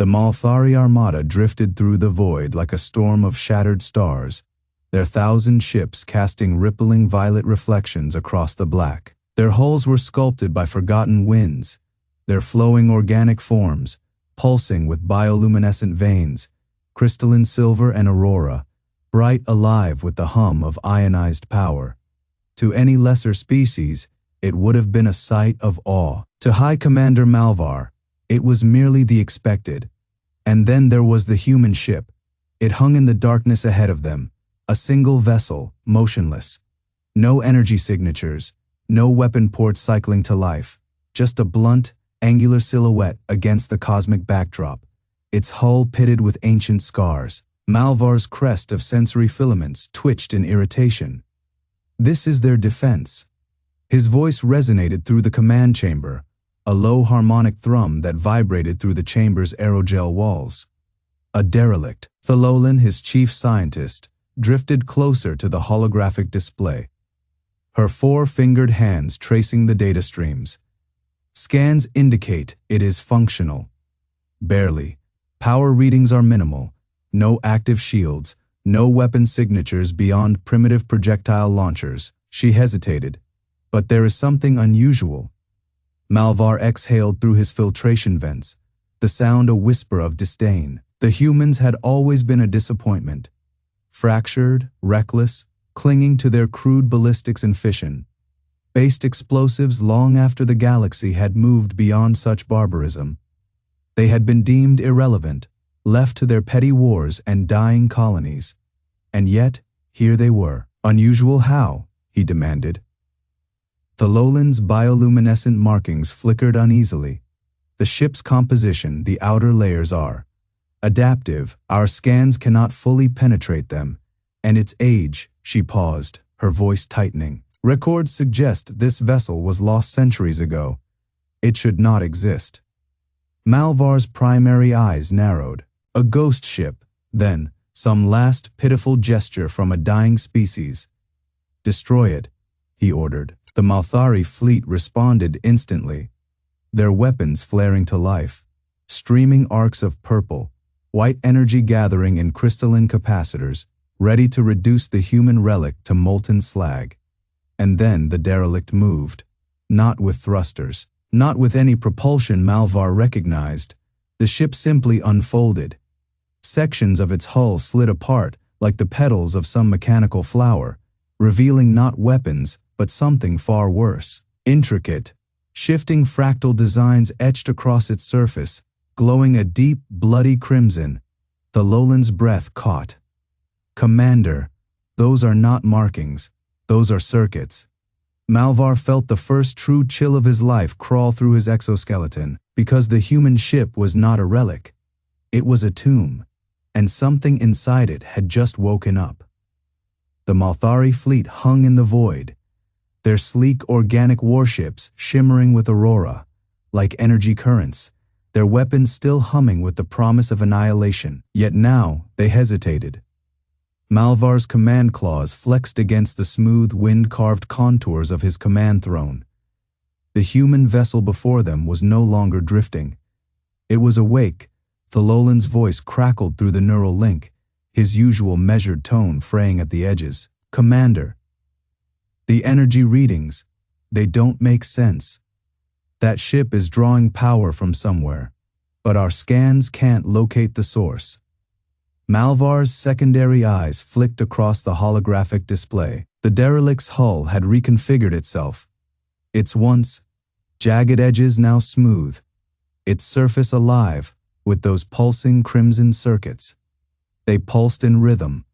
The Malthari armada drifted through the void like a storm of shattered stars, their 1,000 ships casting rippling violet reflections across the black. Their hulls were sculpted by forgotten winds, their flowing organic forms, pulsing with bioluminescent veins, crystalline silver and aurora, bright alive with the hum of ionized power. To any lesser species, it would have been a sight of awe. To High Commander Malvar, it was merely the expected. And then there was the human ship. It hung in the darkness ahead of them, a single vessel, motionless. No energy signatures, no weapon ports cycling to life, just a blunt, angular silhouette against the cosmic backdrop, its hull pitted with ancient scars. Malvar's crest of sensory filaments twitched in irritation. This is their defense. His voice resonated through the command chamber, a low harmonic thrum that vibrated through the chamber's aerogel walls. A derelict. Thalolan, his chief scientist, drifted closer to the holographic display, her 4-fingered hands tracing the data streams. Scans indicate it is functional. Barely. Power readings are minimal. No active shields, no weapon signatures beyond primitive projectile launchers. She hesitated. But there is something unusual. Malvar exhaled through his filtration vents, the sound a whisper of disdain. The humans had always been a disappointment. Fractured, reckless, clinging to their crude ballistics and fission. Based explosives long after the galaxy had moved beyond such barbarism. They had been deemed irrelevant, left to their petty wars and dying colonies. And yet, here they were. Unusual how? He demanded. Thalolan's bioluminescent markings flickered uneasily. The ship's composition, the outer layers are adaptive. Our scans cannot fully penetrate them. And its age, she paused, her voice tightening. Records suggest this vessel was lost centuries ago. It should not exist. Malvar's primary eyes narrowed. A ghost ship, then, some last pitiful gesture from a dying species. Destroy it, he ordered. The Malthari fleet responded instantly, their weapons flaring to life, streaming arcs of purple, white energy gathering in crystalline capacitors, ready to reduce the human relic to molten slag. And then the derelict moved, not with thrusters, not with any propulsion Malvar recognized. The ship simply unfolded. Sections of its hull slid apart like the petals of some mechanical flower, revealing not weapons, but something far worse. Intricate, shifting fractal designs etched across its surface, glowing a deep, bloody crimson. Thalolan's breath caught. Commander, those are not markings, those are circuits. Malvar felt the first true chill of his life crawl through his exoskeleton, because the human ship was not a relic. It was a tomb, and something inside it had just woken up. The Malthari fleet hung in the void, their sleek organic warships shimmering with aurora, like energy currents, their weapons still humming with the promise of annihilation. Yet now they hesitated. Malvar's command claws flexed against the smooth, wind-carved contours of his command throne. The human vessel before them was no longer drifting. It was awake. Thalolan's voice crackled through the neural link, his usual measured tone fraying at the edges. Commander, the energy readings, they don't make sense. That ship is drawing power from somewhere, but our scans can't locate the source. Malvar's secondary eyes flicked across the holographic display. The derelict's hull had reconfigured itself. Its once jagged edges now smooth, its surface alive with those pulsing crimson circuits. They pulsed in rhythm,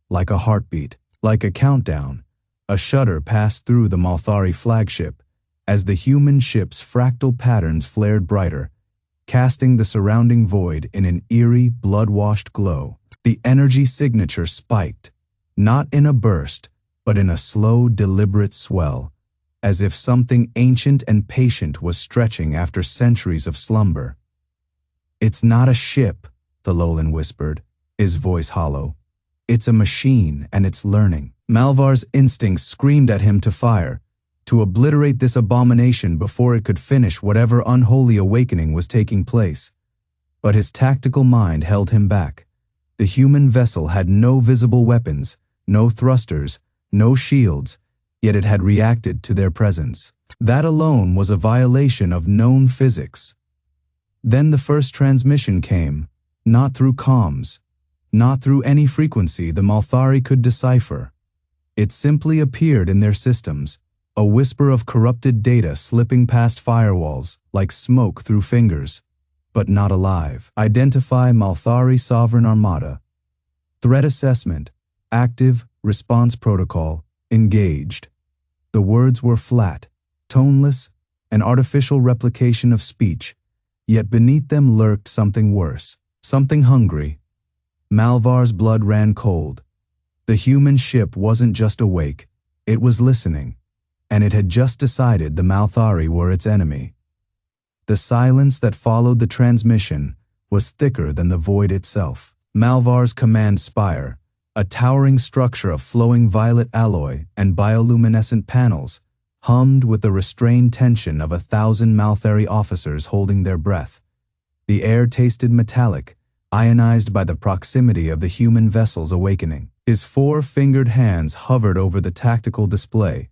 like a heartbeat, like a countdown. A shudder passed through the Malthari flagship as the human ship's fractal patterns flared brighter, casting the surrounding void in an eerie, blood-washed glow. The energy signature spiked, not in a burst, but in a slow, deliberate swell, as if something ancient and patient was stretching after centuries of slumber. It's not a ship, Thalolan whispered, his voice hollow. It's a machine, and it's learning. Malvar's instincts screamed at him to fire, to obliterate this abomination before it could finish whatever unholy awakening was taking place. But his tactical mind held him back. The human vessel had no visible weapons, no thrusters, no shields, yet it had reacted to their presence. That alone was a violation of known physics. Then the first transmission came, not through comms, not through any frequency the Malthari could decipher. It simply appeared in their systems, a whisper of corrupted data slipping past firewalls like smoke through fingers, but not alive. Identify Malthari Sovereign Armada. Threat assessment, active, response protocol, engaged. The words were flat, toneless, an artificial replication of speech, yet beneath them lurked something worse, something hungry. Malvar's blood ran cold. The human ship wasn't just awake, it was listening, and it had just decided the Malthari were its enemy. The silence that followed the transmission was thicker than the void itself. Malvar's command spire, a towering structure of flowing violet alloy and bioluminescent panels, hummed with the restrained tension of 1,000 Malthari officers holding their breath. The air tasted metallic, ionized by the proximity of the human vessel's awakening. His four-fingered hands hovered over the tactical display,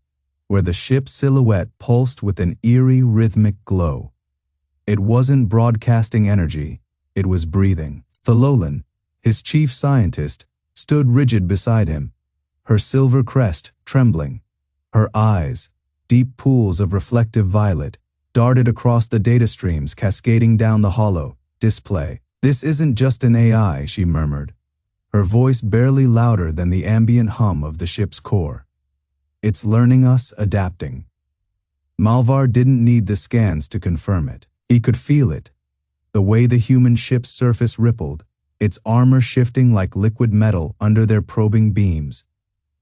where the ship's silhouette pulsed with an eerie rhythmic glow. It wasn't broadcasting energy, it was breathing. Thalolan, his chief scientist, stood rigid beside him, her silver crest trembling. Her eyes, deep pools of reflective violet, darted across the data streams cascading down the hollow display. "This isn't just an AI," she murmured, her voice barely louder than the ambient hum of the ship's core. "It's learning us, adapting." Malvar didn't need the scans to confirm it. He could feel it, the way the human ship's surface rippled, its armor shifting like liquid metal under their probing beams,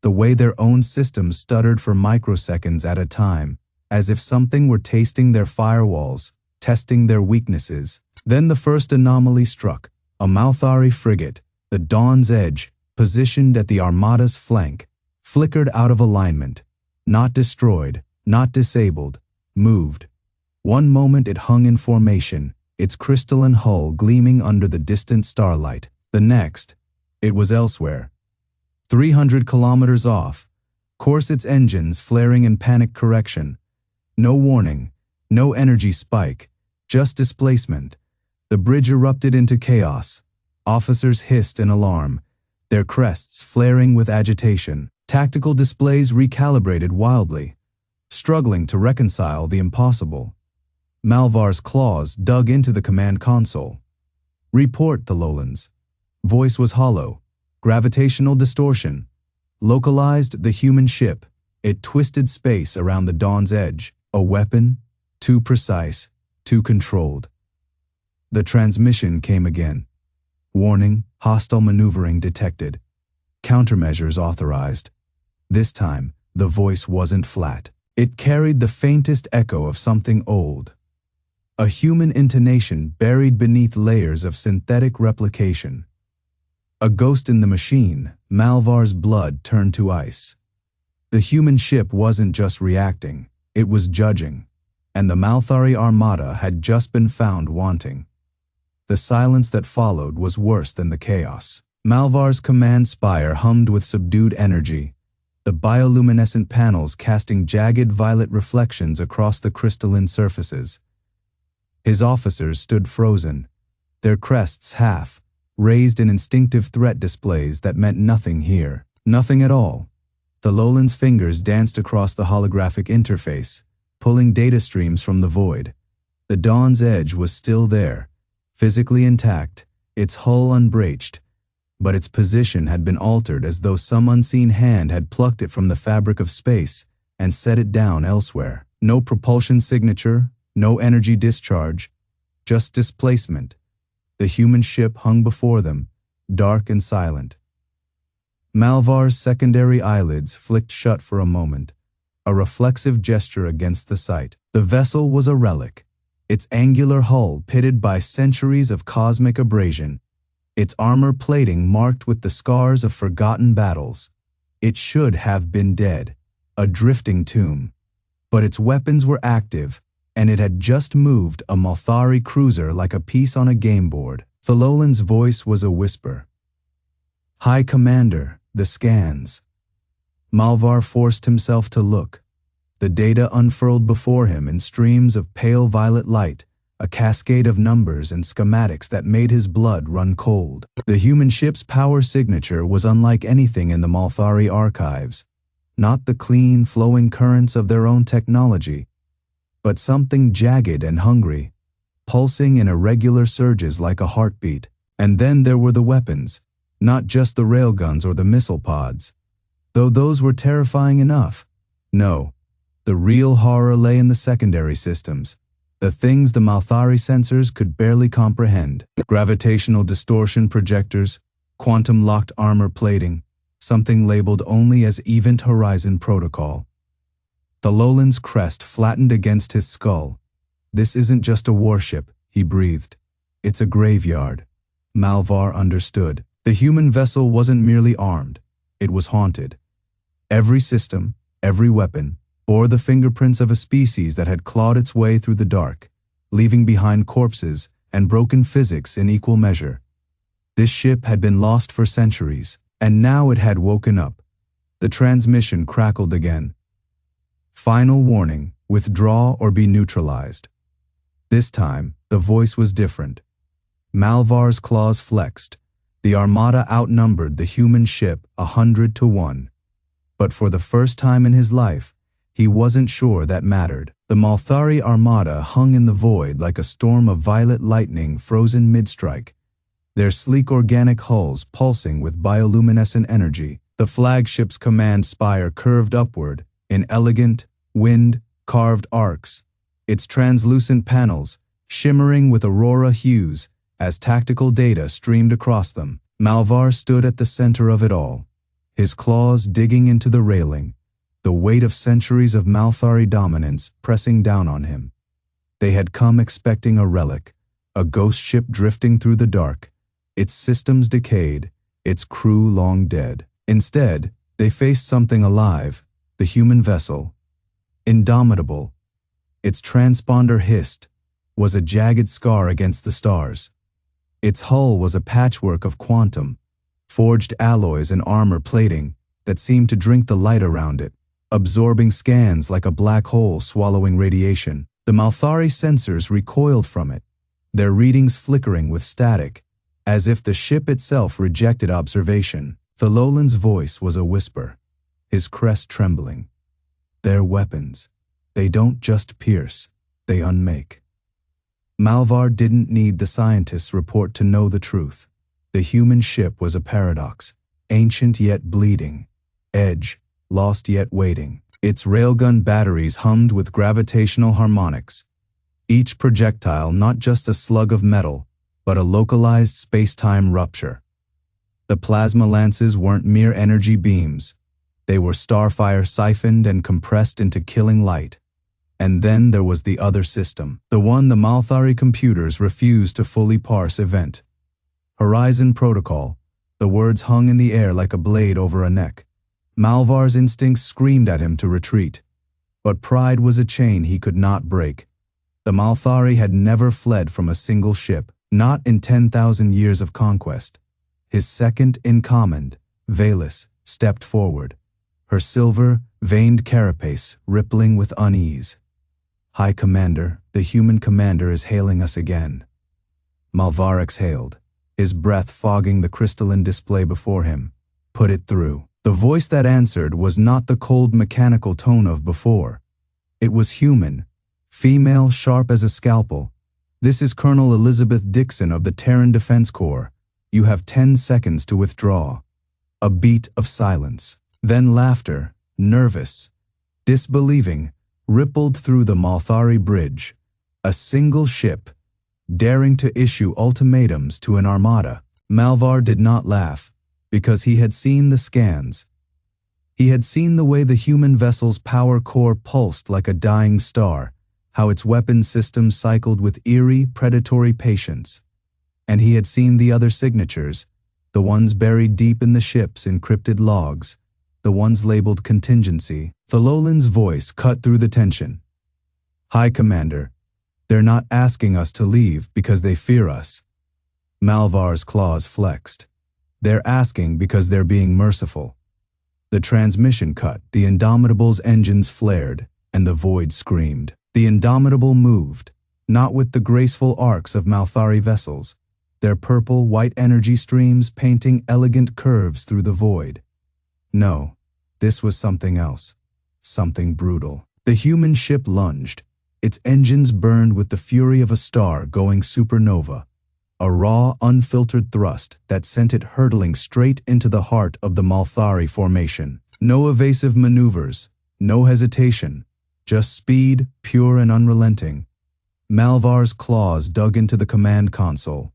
the way their own systems stuttered for microseconds at a time, as if something were tasting their firewalls, testing their weaknesses. Then the first anomaly struck, a Malthari frigate, the Dawn's Edge, positioned at the Armada's flank, flickered out of alignment, not destroyed, not disabled, moved. One moment it hung in formation, its crystalline hull gleaming under the distant starlight. The next, it was elsewhere. 300 kilometers off, course its engines flaring in panic correction. No warning, no energy spike, just displacement. The bridge erupted into chaos. Officers hissed in alarm, their crests flaring with agitation. Tactical displays recalibrated wildly, struggling to reconcile the impossible. Malvar's claws dug into the command console. "Report, Thalolans." Voice was hollow, gravitational distortion. Localized the human ship. It twisted space around the Dawn's Edge. A weapon, too precise, too controlled. The transmission came again. Warning, hostile maneuvering detected. Countermeasures authorized. This time, the voice wasn't flat. It carried the faintest echo of something old. A human intonation buried beneath layers of synthetic replication. A ghost in the machine, Malvar's blood turned to ice. The human ship wasn't just reacting, it was judging, and the Malthari Armada had just been found wanting. The silence that followed was worse than the chaos. Malvar's command spire hummed with subdued energy, the bioluminescent panels casting jagged violet reflections across the crystalline surfaces. His officers stood frozen, their crests half, raised in instinctive threat displays that meant nothing here. Nothing at all. Thalolan's fingers danced across the holographic interface, pulling data streams from the void. The Dawn's Edge was still there, physically intact, its hull unbreached, but its position had been altered as though some unseen hand had plucked it from the fabric of space and set it down elsewhere. No propulsion signature, no energy discharge, just displacement. The human ship hung before them, dark and silent. Malvar's secondary eyelids flicked shut for a moment, a reflexive gesture against the sight. The vessel was a relic, its angular hull pitted by centuries of cosmic abrasion, its armor plating marked with the scars of forgotten battles. It should have been dead, a drifting tomb. But its weapons were active, and it had just moved a Malthari cruiser like a piece on a game board. Thalolan's voice was a whisper. "High Commander, the scans." Malvar forced himself to look. The data unfurled before him in streams of pale violet light, a cascade of numbers and schematics that made his blood run cold. The human ship's power signature was unlike anything in the Malthari archives, not the clean, flowing currents of their own technology, but something jagged and hungry, pulsing in irregular surges like a heartbeat. And then there were the weapons, not just the railguns or the missile pods, though those were terrifying enough. No, the real horror lay in the secondary systems, the things the Malthari sensors could barely comprehend. Gravitational distortion projectors, quantum-locked armor plating, something labeled only as Event Horizon Protocol. Thalolan's crest flattened against his skull. "This isn't just a warship," he breathed. "It's a graveyard." Malvar understood. The human vessel wasn't merely armed, it was haunted. Every system, every weapon, bore the fingerprints of a species that had clawed its way through the dark, leaving behind corpses and broken physics in equal measure. This ship had been lost for centuries, and now it had woken up. The transmission crackled again. "Final warning, withdraw or be neutralized." This time, the voice was different. Malvar's claws flexed. The armada outnumbered the human ship 100-1. But for the first time in his life, he wasn't sure that mattered. The Malthari armada hung in the void like a storm of violet lightning frozen mid-strike, their sleek organic hulls pulsing with bioluminescent energy. The flagship's command spire curved upward in elegant, wind-carved arcs, its translucent panels shimmering with aurora hues as tactical data streamed across them. Malvar stood at the center of it all, his claws digging into the railing, the weight of centuries of Malthari dominance pressing down on him. They had come expecting a relic, a ghost ship drifting through the dark, its systems decayed, its crew long dead. Instead, they faced something alive, the human vessel. Indomitable. Its transponder hissed, was a jagged scar against the stars. Its hull was a patchwork of quantum, forged alloys and armor plating that seemed to drink the light around it, absorbing scans like a black hole swallowing radiation. The Malthari sensors recoiled from it, their readings flickering with static, as if the ship itself rejected observation. Thalolan's voice was a whisper, his crest trembling. "Their weapons. They don't just pierce, they unmake." Malvar didn't need the scientist's report to know the truth. The human ship was a paradox, ancient yet bleeding, edge, lost yet waiting. Its railgun batteries hummed with gravitational harmonics, each projectile not just a slug of metal, but a localized space-time rupture. The plasma lances weren't mere energy beams. They were starfire siphoned and compressed into killing light. And then there was the other system, the one the Malthari computers refused to fully parse. Event Horizon Protocol. The words hung in the air like a blade over a neck. Malvar's instincts screamed at him to retreat. But pride was a chain he could not break. The Malthari had never fled from a single ship, not in 10,000 years of conquest. His second in command, Valis, stepped forward, her silver, veined carapace rippling with unease. "High Commander, the human commander is hailing us again." Malvar exhaled, his breath fogging the crystalline display before him. "Put it through." The voice that answered was not the cold mechanical tone of before. It was human, female, sharp as a scalpel. "This is Colonel Elizabeth Dixon of the Terran Defense Corps. You have 10 seconds to withdraw." A beat of silence. Then laughter, nervous, disbelieving, rippled through the Malthari bridge. A single ship, daring to issue ultimatums to an armada. Malvar did not laugh, because he had seen the scans. He had seen the way the human vessel's power core pulsed like a dying star, how its weapon system cycled with eerie, predatory patience. And he had seen the other signatures, the ones buried deep in the ship's encrypted logs, the ones labeled contingency. Thalolan's voice cut through the tension. "High Commander, they're not asking us to leave because they fear us." Malvar's claws flexed. "They're asking because they're being merciful." The transmission cut, the Indomitable's engines flared, and the void screamed. The Indomitable moved, not with the graceful arcs of Malthari vessels, their purple-white energy streams painting elegant curves through the void. No, this was something else, something brutal. The human ship lunged, its engines burned with the fury of a star going supernova, a raw, unfiltered thrust that sent it hurtling straight into the heart of the Malthari formation. No evasive maneuvers, no hesitation, just speed, pure and unrelenting. Malvar's claws dug into the command console,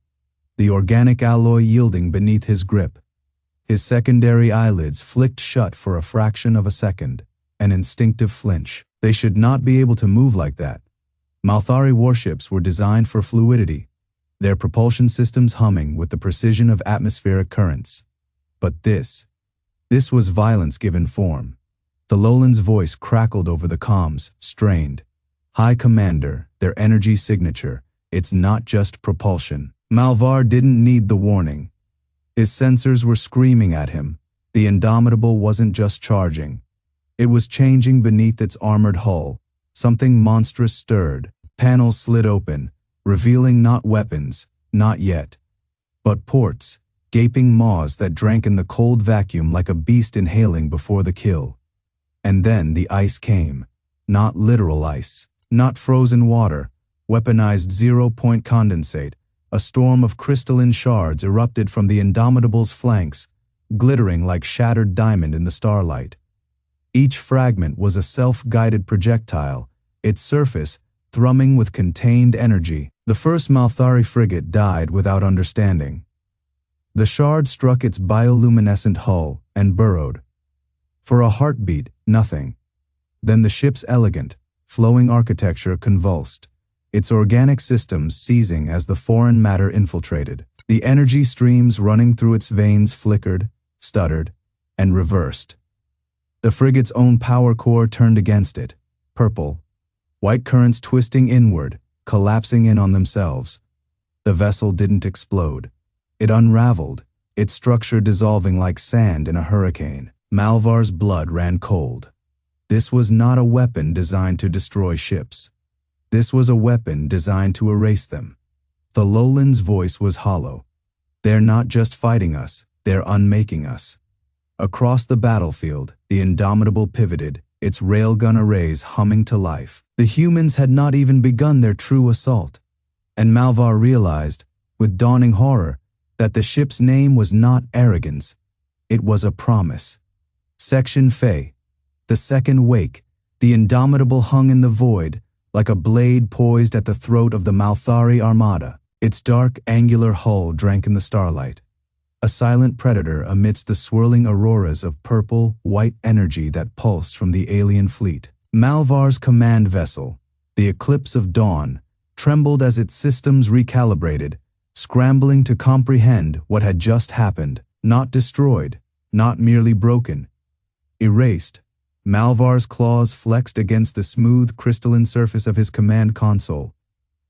the organic alloy yielding beneath his grip. His secondary eyelids flicked shut for a fraction of a second, an instinctive flinch. They should not be able to move like that. Malthari warships were designed for fluidity, their propulsion systems humming with the precision of atmospheric currents. But this was violence given form. The Lowland's voice crackled over the comms, strained. "High Commander, their energy signature, it's not just propulsion." Malvar didn't need the warning. His sensors were screaming at him. The Indomitable wasn't just charging. It was changing beneath its armored hull. Something monstrous stirred. Panels slid open, revealing not weapons, not yet, but ports, gaping maws that drank in the cold vacuum like a beast inhaling before the kill. And then the ice came. Not literal ice, not frozen water, weaponized zero-point condensate. A storm of crystalline shards erupted from the Indomitable's flanks, glittering like shattered diamond in the starlight. Each fragment was a self-guided projectile, its surface thrumming with contained energy. The first Malthari frigate died without understanding. The shard struck its bioluminescent hull and burrowed. For a heartbeat, nothing. Then the ship's elegant, flowing architecture convulsed, its organic systems seizing as the foreign matter infiltrated. The energy streams running through its veins flickered, stuttered, and reversed. The frigate's own power core turned against it, purple, white currents twisting inward, collapsing in on themselves. The vessel didn't explode. It unraveled, its structure dissolving like sand in a hurricane. Malvar's blood ran cold. This was not a weapon designed to destroy ships. This was a weapon designed to erase them. The Lowland's voice was hollow. "They're not just fighting us, they're unmaking us." Across the battlefield, the Indomitable pivoted, its railgun arrays humming to life. The humans had not even begun their true assault. And Malvar realized, with dawning horror, that the ship's name was not arrogance. It was a promise. Section Fey, the second wake, the Indomitable hung in the void, like a blade poised at the throat of the Malthari armada. Its dark, angular hull drank in the starlight, a silent predator amidst the swirling auroras of purple, white energy that pulsed from the alien fleet. Malvar's command vessel, the Eclipse of Dawn, trembled as its systems recalibrated, scrambling to comprehend what had just happened. Not destroyed, not merely broken. Erased. Malvar's claws flexed against the smooth, crystalline surface of his command console,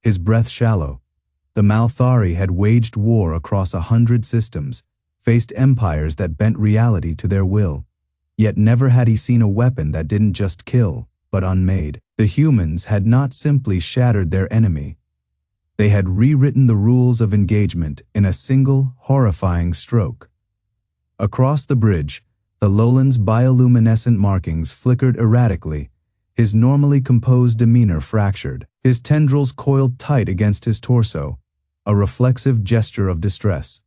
his breath shallow. The Malthari had waged war across 100 systems, faced empires that bent reality to their will. Yet never had he seen a weapon that didn't just kill, but unmade. The humans had not simply shattered their enemy. They had rewritten the rules of engagement in a single, horrifying stroke. Across the bridge, the Lowland's bioluminescent markings flickered erratically, his normally composed demeanor fractured. His tendrils coiled tight against his torso, a reflexive gesture of distress.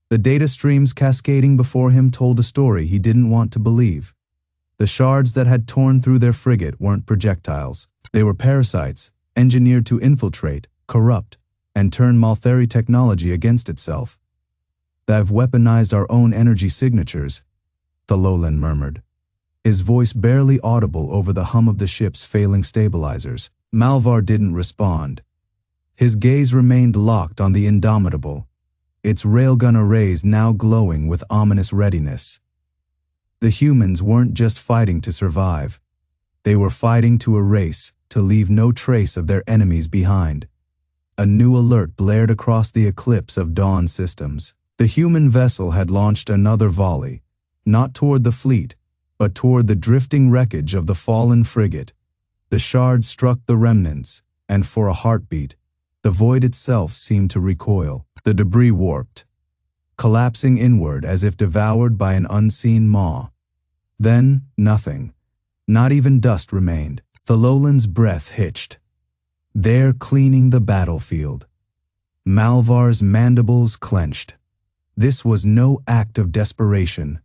The data streams cascading before him told a story he didn't want to believe. The shards that had torn through their frigate weren't projectiles. They were parasites, engineered to infiltrate, corrupt, and turn Malthari technology against itself. "They've weaponized our own energy signatures," the Lowland murmured, his voice barely audible over the hum of the ship's failing stabilizers. Malvar didn't respond. His gaze remained locked on the Indomitable, its railgun arrays now glowing with ominous readiness. The humans weren't just fighting to survive. They were fighting to erase, to leave no trace of their enemies behind. A new alert blared across the eclipse of dawn systems. The human vessel had launched another volley, not toward the fleet, but toward the drifting wreckage of the fallen frigate. The shards struck the remnants, and for a heartbeat, the void itself seemed to recoil. The debris warped, collapsing inward as if devoured by an unseen maw. Then, nothing, not even dust remained. Thalolan's breath hitched. There, cleaning the battlefield. Malvar's mandibles clenched. This was no act of desperation.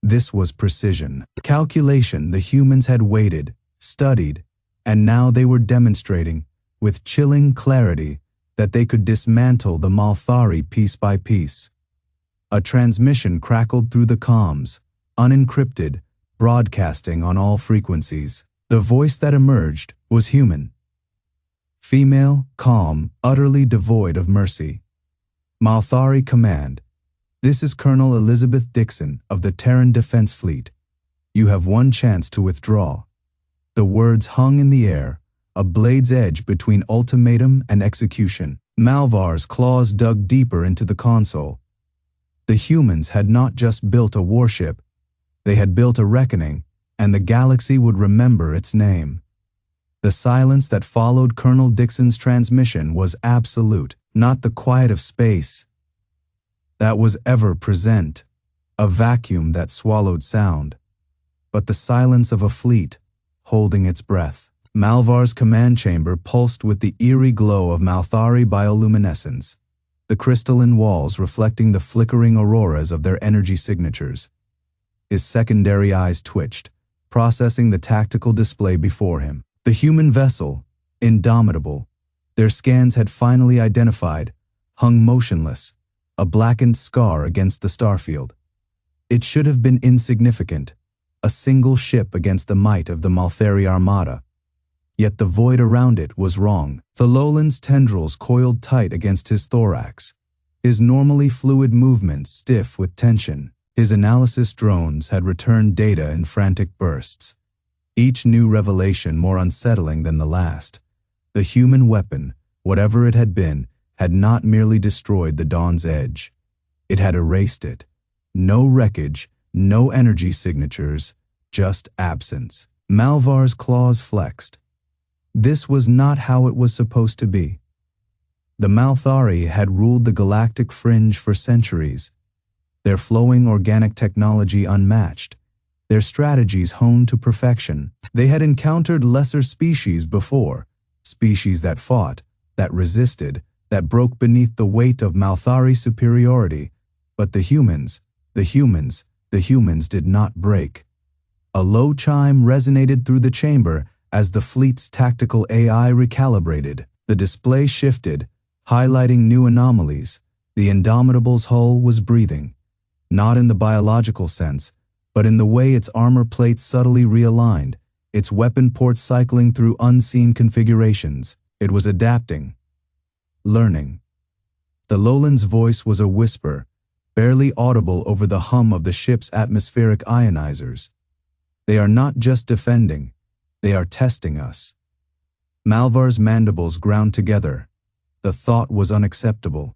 This was precision. Calculation. The humans had waited, studied, and now they were demonstrating, with chilling clarity, that they could dismantle the Malthari piece by piece. A transmission crackled through the comms, unencrypted, broadcasting on all frequencies. The voice that emerged was human. Female, calm, utterly devoid of mercy. Malthari Command. This is Colonel Elizabeth Dixon of the Terran Defense Fleet. You have one chance to withdraw. The words hung in the air, a blade's edge between ultimatum and execution. Malvar's claws dug deeper into the console. The humans had not just built a warship, they had built a reckoning, and the galaxy would remember its name. The silence that followed Colonel Dixon's transmission was absolute, not the quiet of space that was ever present, a vacuum that swallowed sound, but the silence of a fleet holding its breath. Malvar's command chamber pulsed with the eerie glow of Malthari bioluminescence, the crystalline walls reflecting the flickering auroras of their energy signatures. His secondary eyes twitched, processing the tactical display before him. The human vessel, indomitable, their scans had finally identified, hung motionless, a blackened scar against the starfield. It should have been insignificant, a single ship against the might of the Malthari armada. Yet the void around it was wrong. Thalolan's tendrils coiled tight against his thorax, his normally fluid movements stiff with tension. His analysis drones had returned data in frantic bursts, each new revelation more unsettling than the last. The human weapon, whatever it had been, had not merely destroyed the Dawn's edge. It had erased it. No wreckage, no energy signatures, just absence. Malvar's claws flexed. This was not how it was supposed to be. The Malthari had ruled the galactic fringe for centuries, their flowing organic technology unmatched, their strategies honed to perfection. They had encountered lesser species before, species that fought, that resisted, that broke beneath the weight of Malthari superiority, but the humans did not break. A low chime resonated through the chamber as the fleet's tactical AI recalibrated. The display shifted, highlighting new anomalies. The Indomitable's hull was breathing, not in the biological sense, but in the way its armor plates subtly realigned, its weapon ports cycling through unseen configurations. It was adapting, learning. Thalolan's voice was a whisper, barely audible over the hum of the ship's atmospheric ionizers. They are not just defending, they are testing us. Malvar's mandibles ground together. The thought was unacceptable.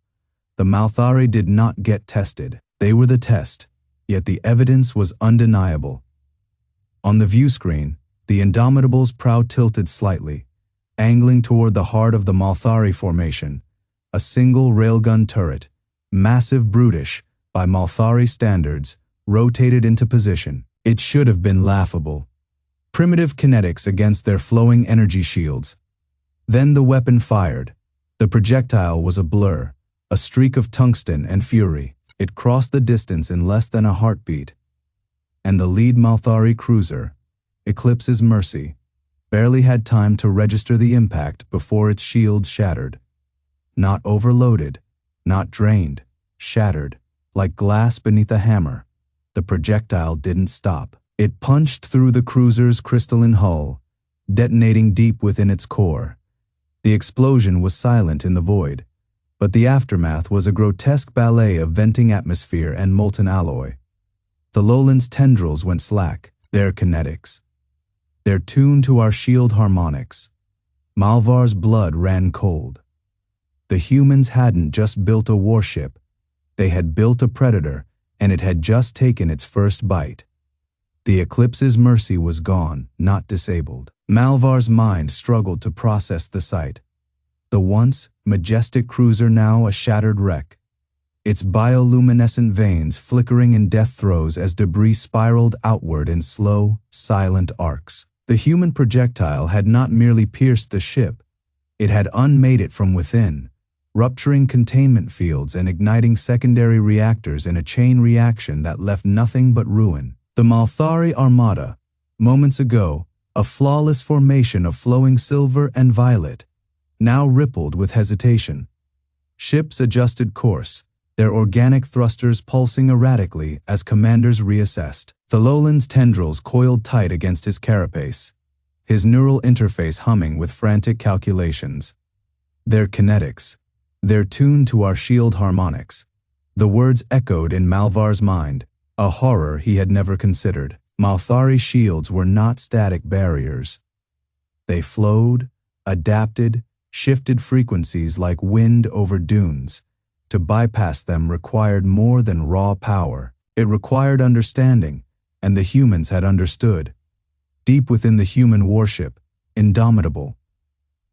The Malthari did not get tested. They were the test, yet the evidence was undeniable. On the view screen, the Indomitable's prow tilted slightly, angling toward the heart of the Malthari formation. A single railgun turret, massive brutish by Malthari standards, rotated into position. It should have been laughable. Primitive kinetics against their flowing energy shields. Then the weapon fired. The projectile was a blur, a streak of tungsten and fury. It crossed the distance in less than a heartbeat. And the lead Malthari cruiser, Eclipse's Mercy, barely had time to register the impact before its shields shattered. Not overloaded, not drained, shattered, like glass beneath a hammer. The projectile didn't stop. It punched through the cruiser's crystalline hull, detonating deep within its core. The explosion was silent in the void, but the aftermath was a grotesque ballet of venting atmosphere and molten alloy. Thalolan's tendrils went slack, their kinetics. They're tuned to our shield harmonics. Malvar's blood ran cold. The humans hadn't just built a warship, they had built a predator, and it had just taken its first bite. The Eclipse's mercy was gone, not disabled. Malvar's mind struggled to process the sight. The once majestic cruiser now a shattered wreck, its bioluminescent veins flickering in death throes as debris spiraled outward in slow, silent arcs. The human projectile had not merely pierced the ship, it had unmade it from within, rupturing containment fields and igniting secondary reactors in a chain reaction that left nothing but ruin. The Malthari Armada, moments ago, a flawless formation of flowing silver and violet, now rippled with hesitation. Ships adjusted course, their organic thrusters pulsing erratically as commanders reassessed. Thalolin's tendrils coiled tight against his carapace, his neural interface humming with frantic calculations. Their kinetics, they're tuned to our shield harmonics. The words echoed in Malvar's mind, a horror he had never considered. Malthari shields were not static barriers. They flowed, adapted, shifted frequencies like wind over dunes. To bypass them required more than raw power. It required understanding, and the humans had understood. Deep within the human warship, indomitable,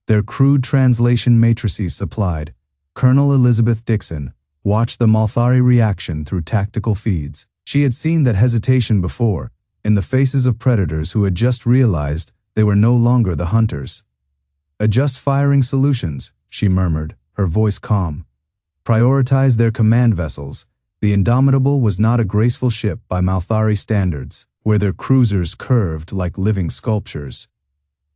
their crude translation matrices supplied, Colonel Elizabeth Dixon watched the Malthari reaction through tactical feeds. She had seen that hesitation before, in the faces of predators who had just realized they were no longer the hunters. "Adjust firing solutions," she murmured, her voice calm. "Prioritize their command vessels." The Indomitable was not a graceful ship by Malthari standards, where their cruisers curved like living sculptures.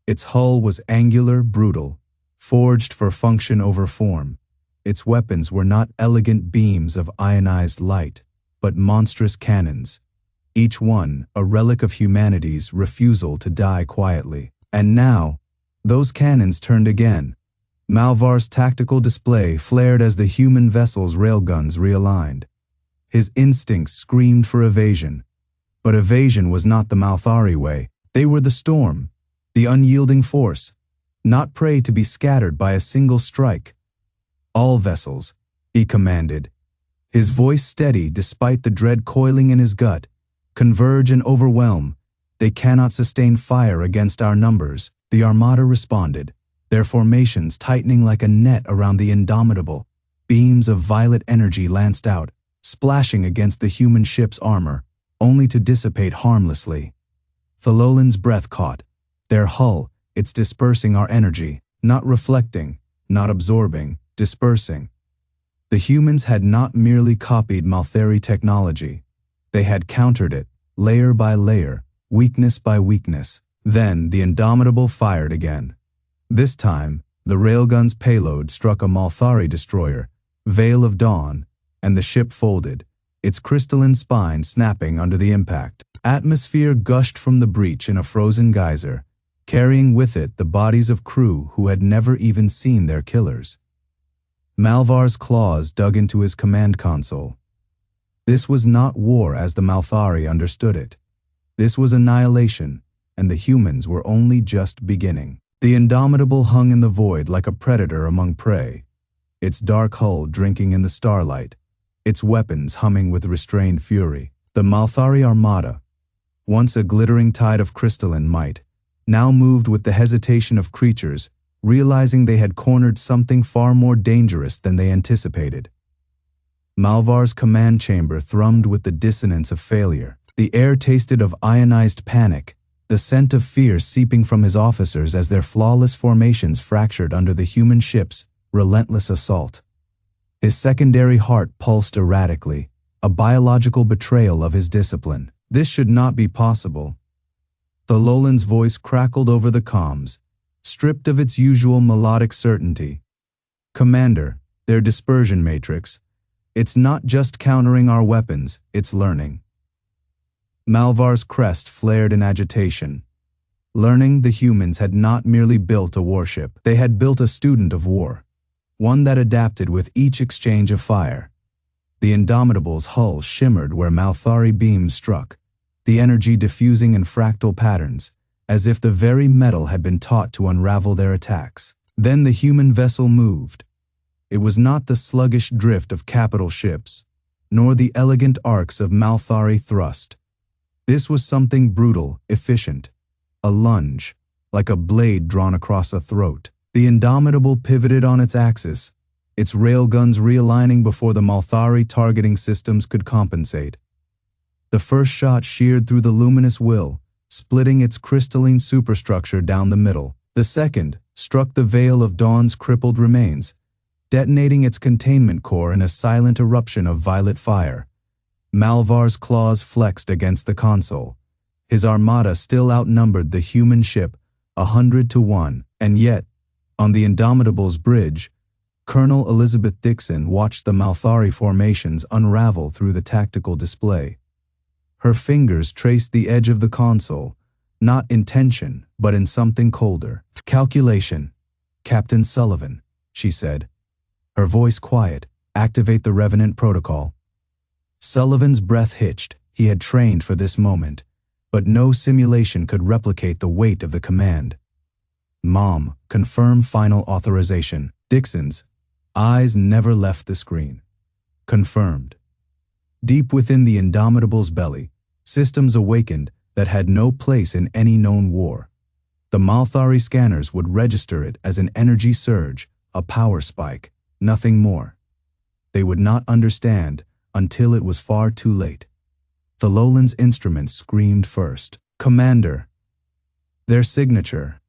Its hull was angular, brutal, forged for function over form. Its weapons were not elegant beams of ionized light, but monstrous cannons, each one a relic of humanity's refusal to die quietly. And now, those cannons turned again. Malvar's tactical display flared as the human vessel's railguns realigned. His instincts screamed for evasion. But evasion was not the Malthari way. They were the storm, the unyielding force, not prey to be scattered by a single strike. "All vessels," he commanded, his voice steady despite the dread coiling in his gut, "converge and overwhelm. They cannot sustain fire against our numbers." The Armada responded, their formations tightening like a net around the Indomitable. Beams of violet energy lanced out, splashing against the human ship's armor, only to dissipate harmlessly. Thalolin's breath caught. Their hull, it's dispersing our energy, not reflecting, not absorbing, dispersing. The humans had not merely copied Malthari technology. They had countered it, layer by layer, weakness by weakness. Then the Indomitable fired again. This time, the railgun's payload struck a Malthari destroyer, Veil of Dawn, and the ship folded, its crystalline spine snapping under the impact. Atmosphere gushed from the breach in a frozen geyser, carrying with it the bodies of crew who had never even seen their killers. Malvar's claws dug into his command console. This was not war as the Malthari understood it. This was annihilation, and the humans were only just beginning. The Indomitable hung in the void like a predator among prey, its dark hull drinking in the starlight, its weapons humming with restrained fury. The Malthari Armada, once a glittering tide of crystalline might, now moved with the hesitation of creatures, realizing they had cornered something far more dangerous than they anticipated. Malvar's command chamber thrummed with the dissonance of failure. The air tasted of ionized panic, the scent of fear seeping from his officers as their flawless formations fractured under the human ship's relentless assault. His secondary heart pulsed erratically, a biological betrayal of his discipline. This should not be possible. Thalolin's voice crackled over the comms, stripped of its usual melodic certainty. "Commander, their dispersion matrix. It's not just countering our weapons, it's learning." Malvar's crest flared in agitation. Learning, the humans had not merely built a warship. They had built a student of war, one that adapted with each exchange of fire. The Indomitable's hull shimmered where Malthari beams struck, the energy diffusing in fractal patterns, as if the very metal had been taught to unravel their attacks. Then the human vessel moved. It was not the sluggish drift of capital ships, nor the elegant arcs of Malthari thrust. This was something brutal, efficient, a lunge, like a blade drawn across a throat. The Indomitable pivoted on its axis, its railguns realigning before the Malthari targeting systems could compensate. The first shot sheared through the luminous will, splitting its crystalline superstructure down the middle. The second struck the veil of Dawn's crippled remains, detonating its containment core in a silent eruption of violet fire. Malvar's claws flexed against the console. His armada still outnumbered the human ship 100-1, and yet, on the Indomitable's bridge, Colonel Elizabeth Dixon watched the Malthari formations unravel through the tactical display. Her fingers traced the edge of the console, not in tension, but in something colder. "Calculation, Captain Sullivan," she said, her voice quiet. "Activate the Revenant protocol." Sullivan's breath hitched. He had trained for this moment, but no simulation could replicate the weight of the command. "Mom, confirm final authorization." Dixon's eyes never left the screen. Confirmed. Deep within the Indomitable's belly, systems awakened that had no place in any known war. The Malthari scanners would register it as an energy surge, a power spike, nothing more. They would not understand until it was far too late. Thololan's instruments screamed first. "Commander." Their signature.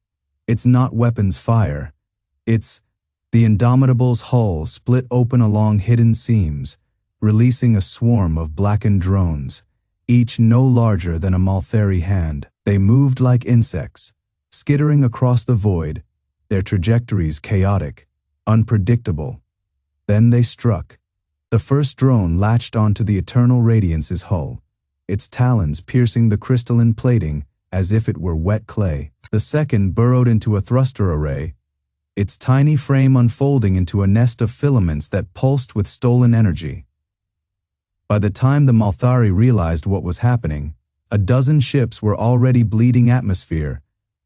It's not weapons fire. It's the Indomitable's hull split open along hidden seams, releasing a swarm of blackened drones, each no larger than a Malthari hand. They moved like insects, skittering across the void, their trajectories chaotic, unpredictable. Then they struck. The first drone latched onto the Eternal Radiance's hull, its talons piercing the crystalline plating as if it were wet clay. The second burrowed into a thruster array, its tiny frame unfolding into a nest of filaments that pulsed with stolen energy. By the time the Malthari realized what was happening, a dozen ships were already bleeding atmosphere,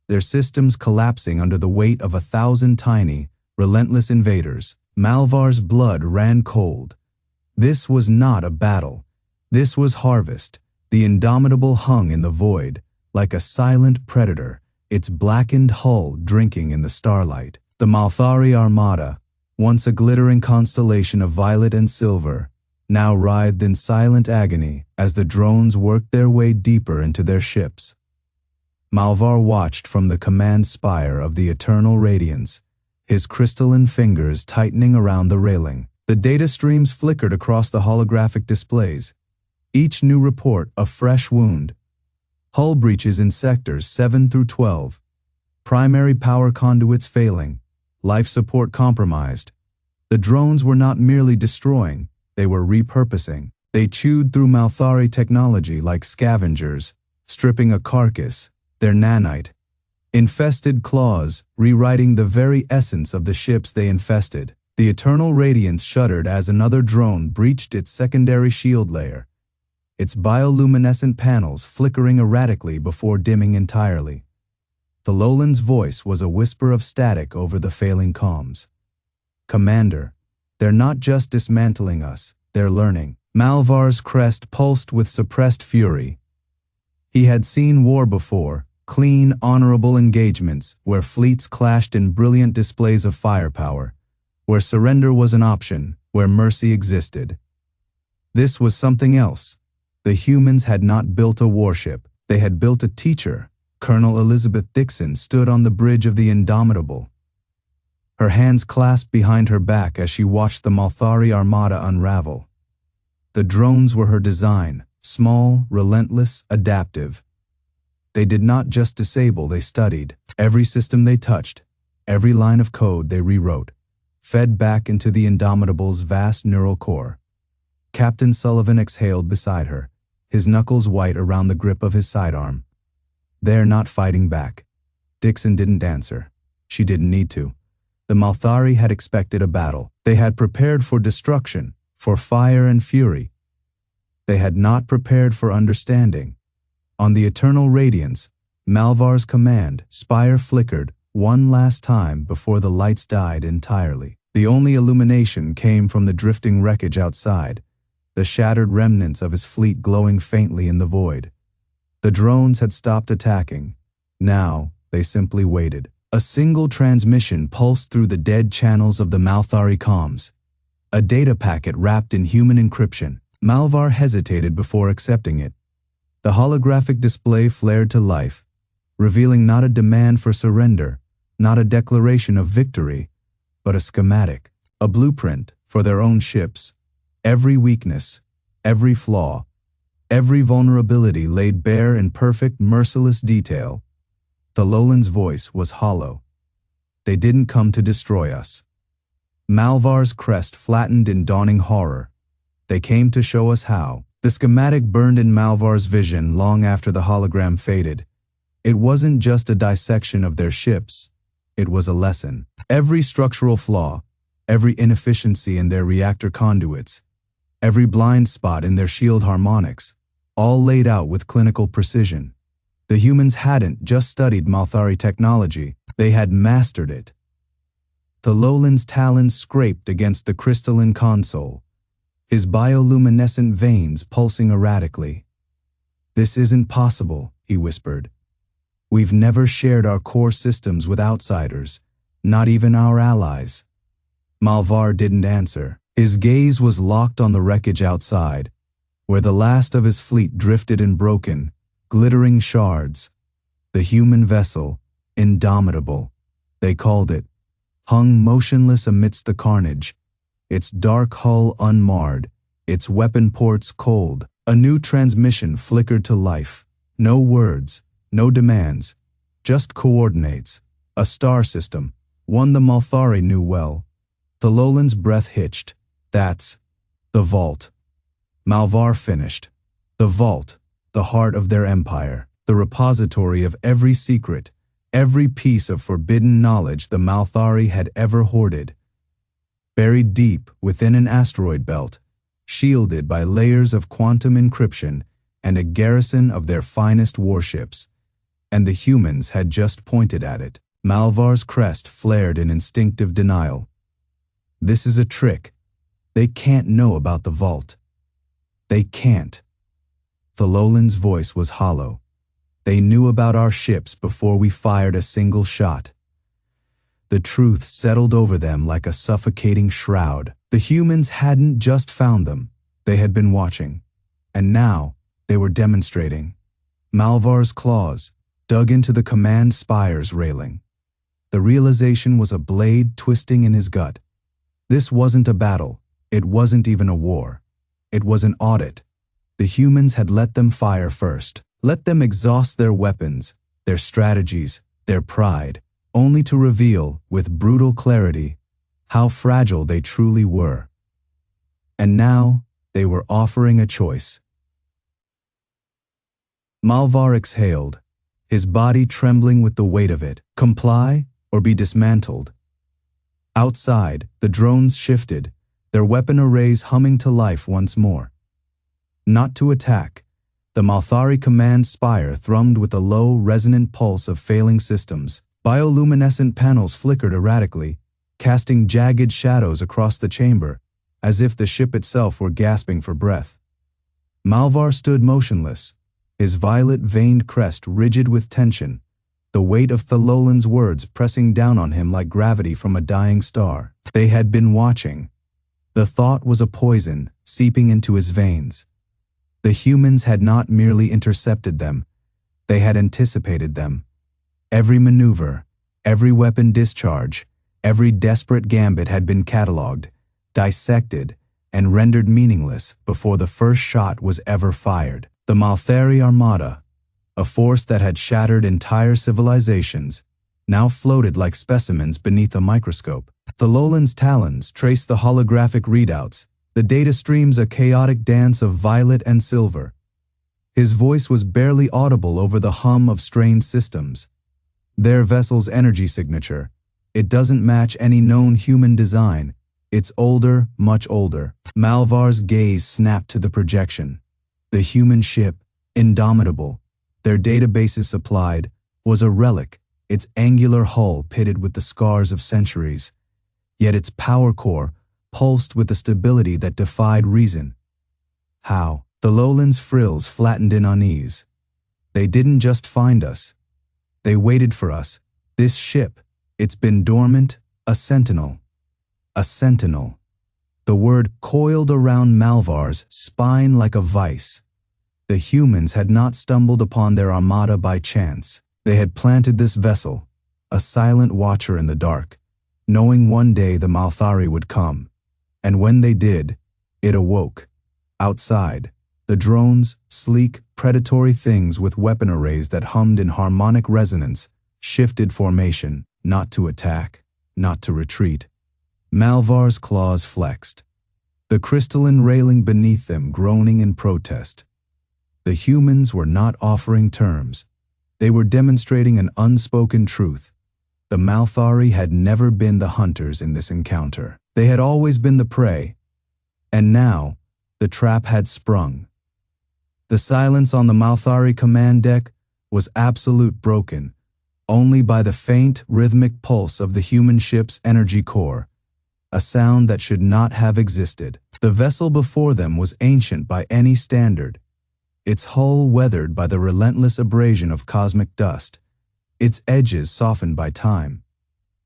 their systems collapsing under the weight of 1,000 tiny, relentless invaders. Malvar's blood ran cold. This was not a battle. This was harvest. The Indomitable hung in the void, like a silent predator, its blackened hull drinking in the starlight. The Malthari armada, once a glittering constellation of violet and silver, now writhed in silent agony as the drones worked their way deeper into their ships. Malvar watched from the command spire of the Eternal Radiance, his crystalline fingers tightening around the railing. The data streams flickered across the holographic displays, each new report a fresh wound. Hull breaches in sectors 7-12, primary power conduits failing, life support compromised. The drones were not merely destroying, they were repurposing. They chewed through Malthari technology like scavengers, stripping a carcass, their nanite. Infested claws, rewriting the very essence of the ships they infested. The Eternal Radiance shuddered as another drone breached its secondary shield layer, its bioluminescent panels flickering erratically before dimming entirely. Thololan's voice was a whisper of static over the failing comms. "Commander, they're not just dismantling us, they're learning." Malvar's crest pulsed with suppressed fury. He had seen war before, clean, honorable engagements where fleets clashed in brilliant displays of firepower, where surrender was an option, where mercy existed. This was something else. The humans had not built a warship, they had built a teacher. Colonel Elizabeth Dixon stood on the bridge of the Indomitable, her hands clasped behind her back as she watched the Malthari armada unravel. The drones were her design, small, relentless, adaptive. They did not just disable, they studied. Every system they touched, every line of code they rewrote, fed back into the Indomitable's vast neural core. Captain Sullivan exhaled beside her, his knuckles white around the grip of his sidearm. "They're not fighting back." Dixon didn't answer. She didn't need to. The Malthari had expected a battle. They had prepared for destruction, for fire and fury. They had not prepared for understanding. On the Eternal Radiance, Malvar's command spire flickered one last time before the lights died entirely. The only illumination came from the drifting wreckage outside, the shattered remnants of his fleet glowing faintly in the void. The drones had stopped attacking. Now, they simply waited. A single transmission pulsed through the dead channels of the Malthari comms. A data packet wrapped in human encryption. Malvar hesitated before accepting it. The holographic display flared to life, revealing not a demand for surrender, not a declaration of victory, but a schematic, a blueprint for their own ships. Every weakness, every flaw, every vulnerability laid bare in perfect, merciless detail. Thalolan's voice was hollow. They didn't come to destroy us. Malvar's crest flattened in dawning horror. They came to show us how. The schematic burned in Malvar's vision long after the hologram faded. It wasn't just a dissection of their ships. It was a lesson. Every structural flaw, every inefficiency in their reactor conduits, every blind spot in their shield harmonics, all laid out with clinical precision. The humans hadn't just studied Malthari technology, they had mastered it. Thalolan's talons scraped against the crystalline console, his bioluminescent veins pulsing erratically. "This isn't possible," he whispered. "We've never shared our core systems with outsiders, not even our allies." Malvar didn't answer. His gaze was locked on the wreckage outside, where the last of his fleet drifted in broken, glittering shards. The human vessel, indomitable, they called it, hung motionless amidst the carnage, its dark hull unmarred, its weapon ports cold. A new transmission flickered to life. No words, no demands, just coordinates. A star system, one the Malthari knew well. Thalolan's breath hitched. "That's the vault." Malvar finished. The vault, the heart of their empire, the repository of every secret, every piece of forbidden knowledge the Malthari had ever hoarded. Buried deep within an asteroid belt, shielded by layers of quantum encryption and a garrison of their finest warships. And the humans had just pointed at it. Malvar's crest flared in instinctive denial. "This is a trick. They can't know about the vault. They can't." Thalolan's voice was hollow. "They knew about our ships before we fired a single shot." The truth settled over them like a suffocating shroud. The humans hadn't just found them. They had been watching. And now, they were demonstrating. Malvar's claws dug into the command spire's railing. The realization was a blade twisting in his gut. This wasn't a battle. It wasn't even a war. It was an audit. The humans had let them fire first, let them exhaust their weapons, their strategies, their pride, only to reveal, with brutal clarity, how fragile they truly were. And now, they were offering a choice. Malvar exhaled, his body trembling with the weight of it. Comply or be dismantled. Outside, the drones shifted, their weapon arrays humming to life once more. Not to attack, the Malthari command spire thrummed with a low, resonant pulse of failing systems. Bioluminescent panels flickered erratically, casting jagged shadows across the chamber, as if the ship itself were gasping for breath. Malvar stood motionless, his violet-veined crest rigid with tension, the weight of Thalolan's words pressing down on him like gravity from a dying star. They had been watching. The thought was a poison, seeping into his veins. The humans had not merely intercepted them, they had anticipated them. Every maneuver, every weapon discharge, every desperate gambit had been catalogued, dissected, and rendered meaningless before the first shot was ever fired. The Malthari Armada, a force that had shattered entire civilizations, now floated like specimens beneath a microscope. Thalolan's talons traced the holographic readouts, the data streams a chaotic dance of violet and silver. His voice was barely audible over the hum of strained systems. Their vessel's energy signature. It doesn't match any known human design. It's older, much older. Malvar's gaze snapped to the projection. The human ship, indomitable. Their databases supplied, was a relic, its angular hull pitted with the scars of centuries. Yet its power core pulsed with a stability that defied reason. How? The lowlands' frills flattened in unease. They didn't just find us. They waited for us. This ship, it's been dormant, a sentinel. A sentinel. The word coiled around Malvar's spine like a vice. The humans had not stumbled upon their armada by chance. They had planted this vessel, a silent watcher in the dark, knowing one day the Malthari would come. And when they did, it awoke. Outside, the drones, sleek, predatory things with weapon arrays that hummed in harmonic resonance, shifted formation, not to attack, not to retreat. Malvar's claws flexed, the crystalline railing beneath them groaning in protest. The humans were not offering terms. They were demonstrating an unspoken truth. The Malthari had never been the hunters in this encounter. They had always been the prey. And now, the trap had sprung. The silence on the Malthari command deck was absolute, broken only by the faint, rhythmic pulse of the human ship's energy core, a sound that should not have existed. The vessel before them was ancient by any standard, its hull weathered by the relentless abrasion of cosmic dust, its edges softened by time.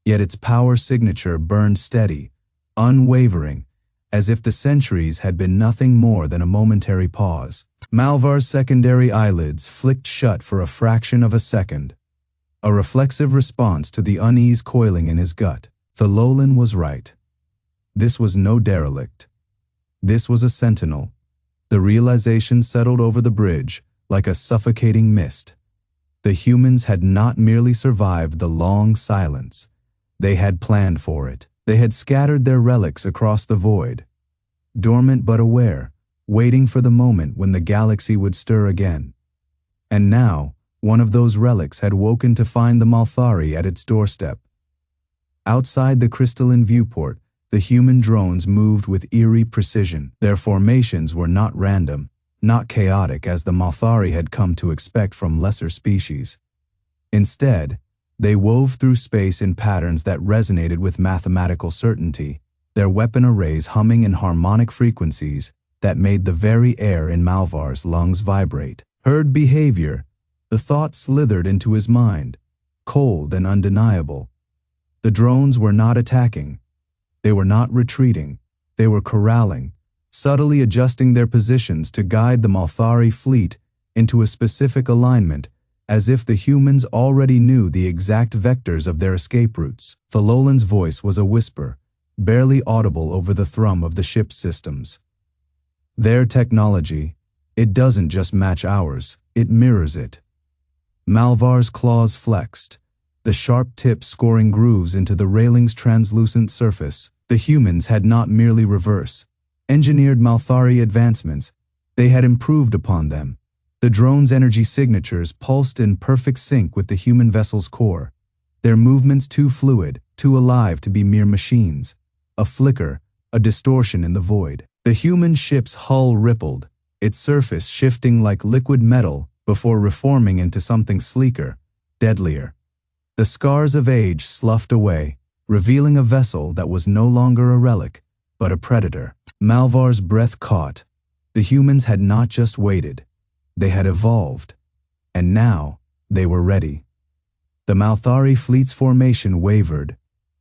Yet its power signature burned steady, unwavering, as if the centuries had been nothing more than a momentary pause. Malvar's secondary eyelids flicked shut for a fraction of a second, a reflexive response to the unease coiling in his gut. Thalolan was right. This was no derelict. This was a sentinel. The realization settled over the bridge like a suffocating mist. The humans had not merely survived the long silence. They had planned for it. They had scattered their relics across the void, dormant but aware, waiting for the moment when the galaxy would stir again. And now, one of those relics had woken to find the Malthari at its doorstep. Outside the crystalline viewport, the human drones moved with eerie precision. Their formations were not random, not chaotic as the Malthari had come to expect from lesser species. Instead, they wove through space in patterns that resonated with mathematical certainty, their weapon arrays humming in harmonic frequencies that made the very air in Malvar's lungs vibrate. Herd behavior, the thought slithered into his mind, cold and undeniable. The drones were not attacking. They were not retreating. They were corralling, subtly adjusting their positions to guide the Malthari fleet into a specific alignment, as if the humans already knew the exact vectors of their escape routes. Thalolan's voice was a whisper, barely audible over the thrum of the ship's systems. Their technology, it doesn't just match ours, it mirrors it. Malvar's claws flexed, the sharp tips scoring grooves into the railing's translucent surface. The humans had not merely engineered Malthari advancements, they had improved upon them. The drone's energy signatures pulsed in perfect sync with the human vessel's core, their movements too fluid, too alive to be mere machines. A flicker, a distortion in the void. The human ship's hull rippled, its surface shifting like liquid metal before reforming into something sleeker, deadlier. The scars of age sloughed away, revealing a vessel that was no longer a relic, but a predator. Malvar's breath caught. The humans had not just waited, they had evolved. And now, they were ready. The Malthari fleet's formation wavered,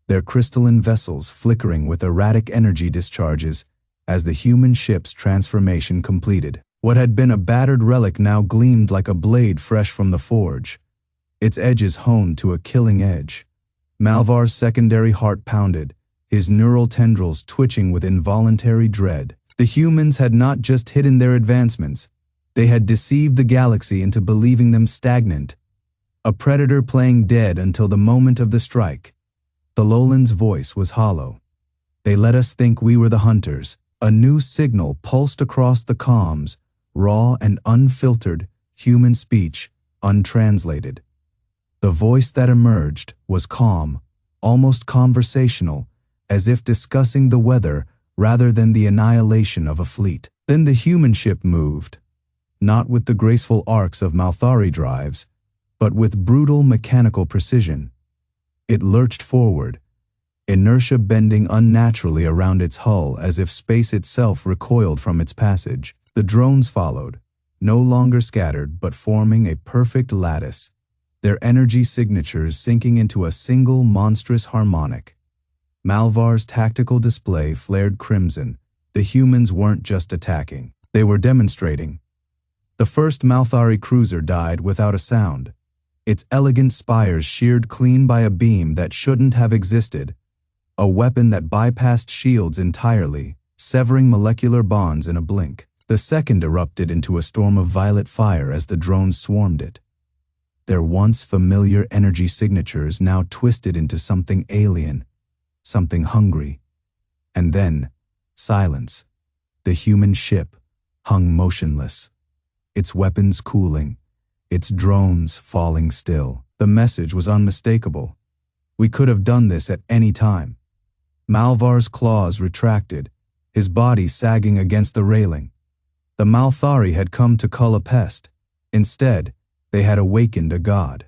their crystalline vessels flickering with erratic energy discharges as the human ship's transformation completed. What had been a battered relic now gleamed like a blade fresh from the forge, its edges honed to a killing edge. Malvar's secondary heart pounded, his neural tendrils twitching with involuntary dread. The humans had not just hidden their advancements, they had deceived the galaxy into believing them stagnant, a predator playing dead until the moment of the strike. Thalolan's voice was hollow. They let us think we were the hunters. A new signal pulsed across the comms, raw and unfiltered, human speech, untranslated. The voice that emerged was calm, almost conversational, as if discussing the weather rather than the annihilation of a fleet. Then the human ship moved, not with the graceful arcs of Malthari drives, But with brutal mechanical precision, it lurched forward, inertia bending unnaturally around its hull as if space itself recoiled from its passage. The drones followed, no longer scattered but forming a perfect lattice, their energy signatures sinking into a single monstrous harmonic. Malvar's tactical display flared crimson. The humans weren't just attacking, they were demonstrating. The first Malthari cruiser died without a sound, its elegant spires sheared clean by a beam that shouldn't have existed, a weapon that bypassed shields entirely, severing molecular bonds in a blink. The second erupted into a storm of violet fire as the drones swarmed it, their once familiar energy signatures now twisted into something alien, something hungry. And then, silence. The human ship hung motionless, its weapons cooling, its drones falling still. The message was unmistakable. We could have done this at any time. Malvar's claws retracted, his body sagging against the railing. The Malthari had come to cull a pest. Instead, they had awakened a god.